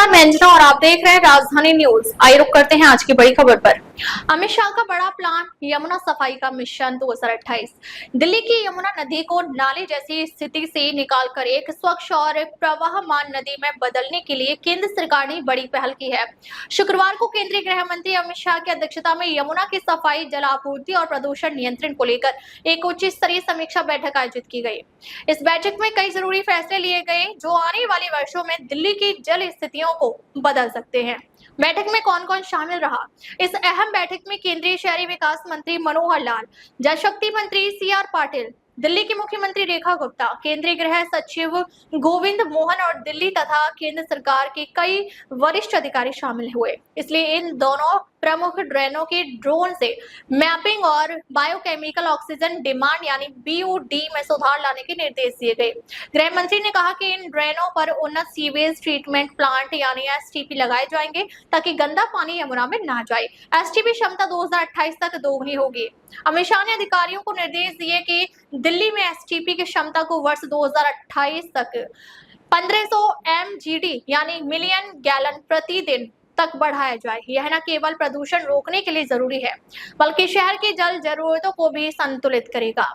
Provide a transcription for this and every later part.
नमस्कार, मैं अंजना और आप देख रहे हैं राजधानी न्यूज। आइए रुक करते हैं आज की बड़ी खबर पर। अमित शाह का बड़ा प्लान, यमुना सफाई का मिशन 2028। दिल्ली की यमुना नदी को नाले जैसी स्थिति से निकालकर एक स्वच्छ और प्रवाहमान नदी में बदलने के लिए केंद्र सरकार ने बड़ी पहल की है। शुक्रवार को केंद्रीय गृह मंत्री अमित शाह की अध्यक्षता में यमुना की सफाई, जल आपूर्ति और प्रदूषण नियंत्रण को लेकर एक उच्च स्तरीय समीक्षा बैठक आयोजित की गई। इस बैठक में कई जरूरी फैसले लिए गए जो आने वाले वर्षों में दिल्ली की जल स्थितियों को बदल सकते हैं। बैठक में कौन कौन शामिल रहा? इस अहम बैठक में केंद्रीय शहरी विकास मंत्री मनोहर लाल, जल शक्ति मंत्री CR पाटिल, दिल्ली की मुख्यमंत्री रेखा गुप्ता, केंद्रीय गृह सचिव गोविंद मोहन और दिल्ली तथा केंद्र सरकार के कई वरिष्ठ अधिकारी शामिल हुए। इसलिए इन दोनों प्रमुख ड्रेनों के ड्रोन से मैपिंग और बायोकेमिकल ऑक्सीजन डिमांड यानी BOD में सुधार लाने के निर्देश दिए गए। गृह मंत्री ने कहा कि इन ड्रेनों पर उन्नत सीवेज ट्रीटमेंट प्लांट यानी STP लगाए जाएंगे ताकि गंदा पानी यमुना में ना जाए। STP क्षमता 2028 तक दोगुनी होगी। अमित शाह ने अधिकारियों को निर्देश दिए कि दिल्ली में STP की क्षमता को वर्ष 2028 तक 1500 MGD यानी मिलियन गैलन प्रतिदिन तक बढ़ाया जाए। यह न केवल प्रदूषण रोकने के लिए जरूरी है बल्कि शहर की जल जरूरतों को भी संतुलित करेगा।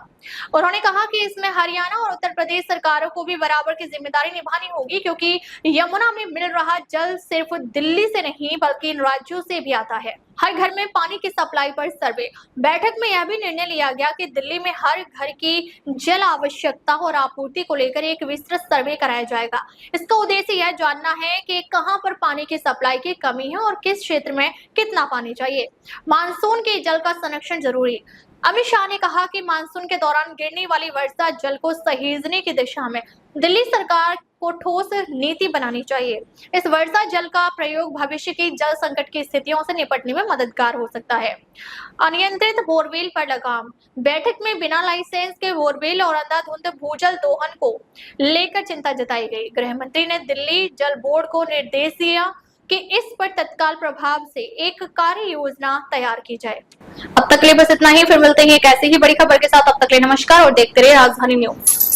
उन्होंने कहा कि इसमें हरियाणा और उत्तर प्रदेश सरकारों को भी बराबर की जिम्मेदारी निभानी होगी क्योंकि यमुना में मिल रहा जल सिर्फ दिल्ली से नहीं बल्कि इन राज्यों से भी आता है। हर घर में पानी की सप्लाई पर सर्वे। बैठक में यह भी निर्णय लिया गया कि दिल्ली में हर घर की जल आवश्यकता और आपूर्ति को लेकर एक विस्तृत सर्वे कराया जाएगा। इसका उद्देश्य यह जानना है कि कहां पर पानी की सप्लाई की कमी है और किस क्षेत्र में कितना पानी चाहिए। मानसून के जल का संरक्षण जरूरी। अमित शाह ने कहा कि मानसून के दौरान गिरने वाली वर्षा जल को सहेजने की दिशा में दिल्ली सरकार को ठोस नीति बनानी चाहिए। इस वर्षा जल का प्रयोग भविष्य की जल संकट की स्थितियों से निपटने में मददगार हो सकता है। अनियंत्रित बोरवेल पर लगाम। बैठक में बिना लाइसेंस के बोरवेल और अंधाधुंध भूजल दोहन को लेकर चिंता जताई गई। गृह मंत्री ने दिल्ली जल बोर्ड को निर्देश दिया कि इस पर तत्काल प्रभाव से एक कार्य योजना तैयार की जाए। अब तक के लिए बस इतना ही, फिर मिलते हैं एक ऐसी ही बड़ी खबर के साथ। अब तक के लिए नमस्कार और देखते रहिए राजधानी न्यूज।